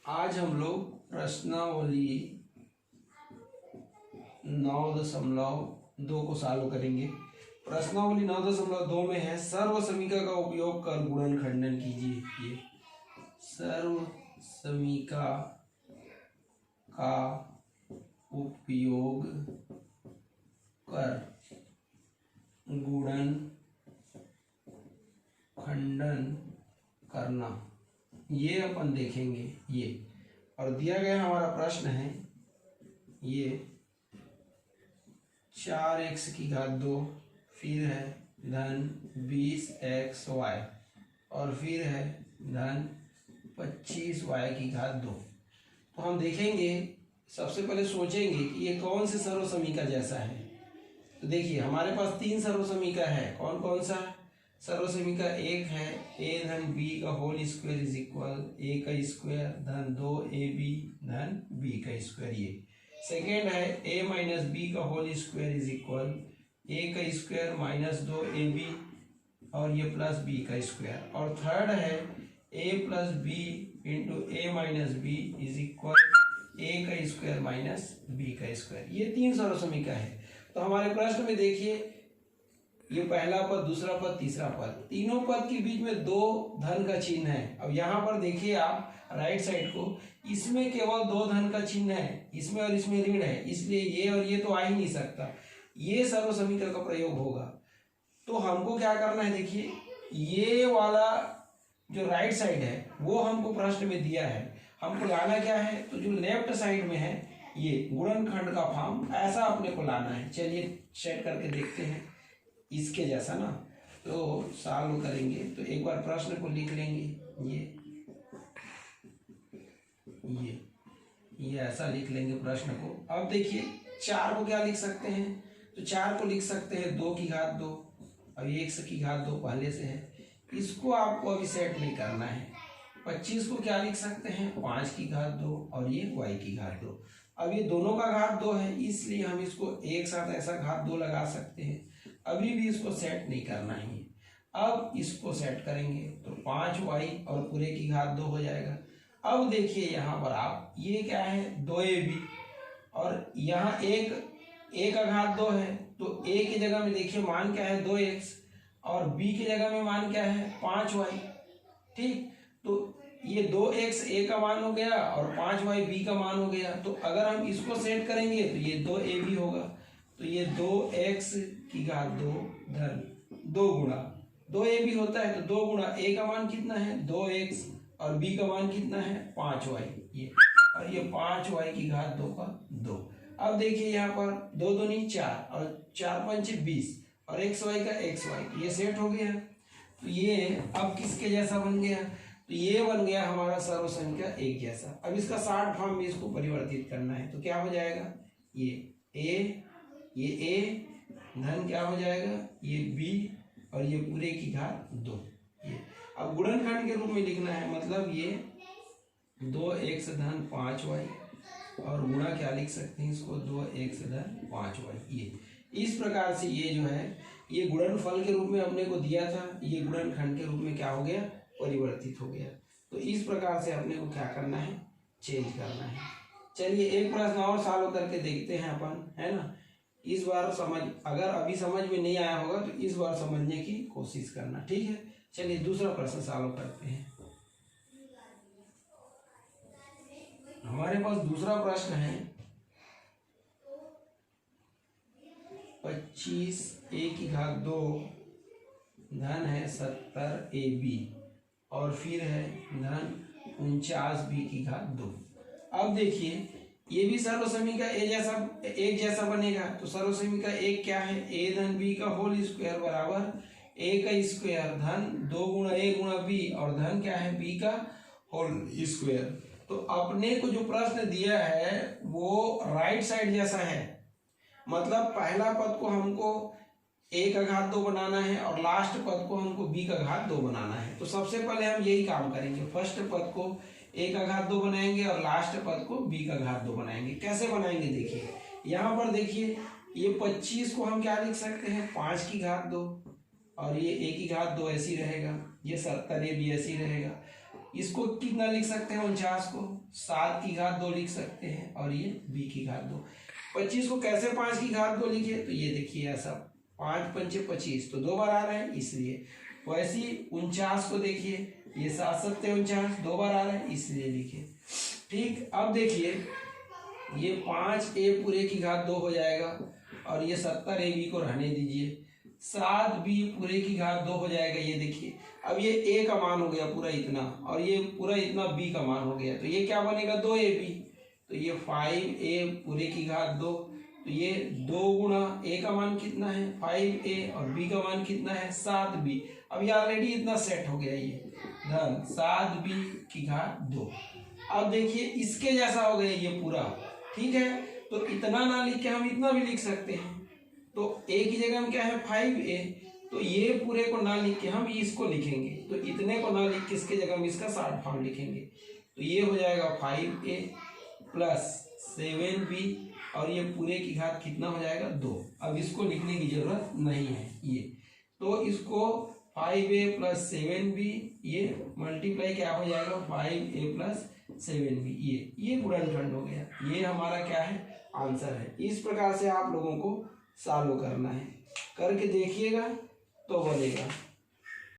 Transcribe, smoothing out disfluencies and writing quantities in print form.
आज हम लोग प्रश्नावली 9.2 को सॉल्व करेंगे। प्रश्नावली 9.2 में है सर्व समीका का उपयोग कर गुणन खंडन कीजिए। ये सर्व समीका का उपयोग कर गुणन खंडन करना, ये अपन देखेंगे। ये और दिया गया हमारा प्रश्न है ये 4x की घात 2, फिर है धन 20xy और फिर है धन 25y की घात 2। तो हम देखेंगे, सबसे पहले सोचेंगे कि ये कौन से सर्व समीका जैसा है। तो देखिए हमारे पास 3 सर्व समीका है। कौन कौन सा सर्व समीका? एक है a धन b का whole square is equal a का स्क्वायर धन 2ab धन b का स्क्वायर। ये सेकेंड है a माइनस बी का whole square is equal a का स्क्वायर माइनस 2ab और ये प्लस b का स्क्वायर। और थर्ड है a plus b into a minus b is equal a का स्क्वायर माइनस b का स्क्वायर। ये 3 सर्व समीका है। तो हमारे प्रश्न में देखिए, ये पहला पद, दूसरा पद, तीसरा पद, तीनों पद के बीच में 2 धन का चिन्ह है। अब यहाँ पर देखिए आप राइट साइड को, इसमें केवल 2 धन का चिन्ह है, इसमें और इसमें ऋण है, इसलिए ये और ये तो आ ही नहीं सकता। ये सर्व समीकरण का प्रयोग होगा। तो हमको क्या करना है, देखिए ये वाला जो राइट साइड है वो हमको प्रश्न में दिया है, हमको लाना क्या है, तो जो लेफ्ट साइड में है ये गुणनखंड का फॉर्म ऐसा अपने को लाना है। चलिए सेट करके देखते हैं इसके जैसा ना, तो सॉल्व करेंगे। तो एक बार प्रश्न को लिख लेंगे, ये ऐसा लिख लेंगे प्रश्न को। अब देखिए 4 को क्या लिख सकते हैं, तो 4 को लिख सकते हैं 2 की घात 2। अब 1 की घात 2 पहले से है, इसको आपको अभी सेट नहीं करना है। 25 को क्या लिख सकते हैं, 5 की घात 2 और ये y की घात 2। अब ये दोनों का घात 2 है, इसलिए हम इसको एक साथ ऐसा घात 2 लगा सकते हैं। अभी भी इसको सेट नहीं करना है। अब इसको सेट करेंगे तो 5y और पूरे की घात 2 हो जाएगा। अब देखिए यहाँ पर आप, ये क्या है 2ab और यहाँ a का घात 2 है, तो a की जगह में देखिए मान क्या है 2x और b की जगह में मान क्या है 5y। ठीक, तो ये 2x a का मान हो गया और 5y b का मान हो गया। तो अगर हम इसको सेट करेंगे तो ये 2ab होगा, तो ये 2x की घात 2 धन 2 गुणा 2ab होता है, तो 2 गुणा a का मान कितना है 2x और b का मान कितना है 5y, ये और ये 5y की घात 2 का 2। अब देखिए यहाँ पर 2 दूनी 4 और 4 पंचे 20 और xy का xy, ये सेट हो गया। तो ये अब किसके जैसा बन गया, तो ये बन गया हमारा सर्व समीका एक जैसा। अब इसका शॉर्ट फॉर्म में इसको परिवर्तित करना है, तो क्या हो जाएगा, ये a धन क्या हो जाएगा, ये b और ये पूरे की घात 2। ये अब गुणनखंड के रूप में लिखना है, मतलब ये 2x धन 5y और गुणा क्या लिख सकते हैं इसको 2x धन 5y। ये इस प्रकार से ये जो है ये गुणनफल के रूप में अपने को दिया था, ये गुणनखंड के रूप में क्या हो गया, परिवर्तित हो गया। तो इस प्रकार से अपने को क्या करना है, चेंज करना है। चलिए एक प्रश्न और सॉल्व करके देखते हैं अपन, है ना। इस बार समझ, अगर अभी समझ में नहीं आया होगा तो इस बार समझने की कोशिश करना, ठीक है। चलिए दूसरा प्रश्न सॉल्व करते हैं। हमारे पास दूसरा प्रश्न है 25a की घात 2 धन है 70ab और फिर है धन 49b की घात 2। अब देखिए ये भी सर्व समीका एक जैसा बनेगा। तो सर्व समीका एक क्या है, a धन b का होल स्क्वायर बराबर a का स्क्वायर धन 2 गुणा a गुणा b और धन क्या है b का होल स्क्वायर। तो अपने को जो प्रश्न दिया है वो राइट साइड जैसा है, मतलब पहला पद को हमको a का घात 2 बनाना है और लास्ट पद को हमको b का घात 2 बनाना है। तो सबसे पहले हम यही काम करेंगे, फर्स्ट पद को a का घात 2 बनाएंगे और लास्ट पद को b का घात 2 बनाएंगे। कैसे बनाएंगे देखिए, यहाँ पर देखिए ये 25 को हम क्या लिख सकते हैं 5 की घात 2 और ये a की घात 2 ऐसी रहेगा, ये 70 भी ऐसी रहेगा। इसको कितना लिख सकते हैं 49 को 7 की घात 2 लिख सकते हैं और ये b की घात 2। 25 को कैसे 5 की घात 2 लिखे, तो ये देखिए ऐसा 5 पंचे 25 तो 2 बार आ रहा है इसलिए। वैसे ही 49 को देखिए ये 7 सत्ते 49 2 बार आ रहा है इसलिए लिखे। ठीक, अब देखिए ये 5a पूरे की घात 2 हो जाएगा और ये 70ab को रहने दीजिए। 7b पूरे की घात 2 हो जाएगा, ये देखिए अब ये a का मान हो गया पूरा इतना और ये पूरा इतना b का मान हो गया, तो ये क्या बनेगा 2ab। तो ये 5a पूरे की घात 2, तो ये 2 गुणा a का मान कितना है 5a और b का मान कितना है 7b। अब ये ऑलरेडी इतना सेट हो गया, ये धन 7b की घात 2। अब देखिए इसके जैसा हो गया ये पूरा, ठीक है। तो इतना ना लिख के हम इतना भी लिख सकते हैं, तो a की जगह हम क्या है 5a, तो ये पूरे को ना लिख के हम इसको लिखेंगे, तो इतने को ना लिख के इसके जगह हम इसका शॉर्ट फॉर्म लिखेंगे। तो ये हो जाएगा 5a प्लस 7b और ये पूरे की घात कितना हो जाएगा 2। अब इसको लिखने की जरूरत नहीं है ये, तो इसको 5a प्लस 7b ये मल्टीप्लाई क्या हो जाएगा 5a प्लस 7b, ये गुणनखंड हो गया। ये हमारा क्या है आंसर है। इस प्रकार से आप लोगों को सॉल्व करना है, करके देखिएगा तो बनेगा।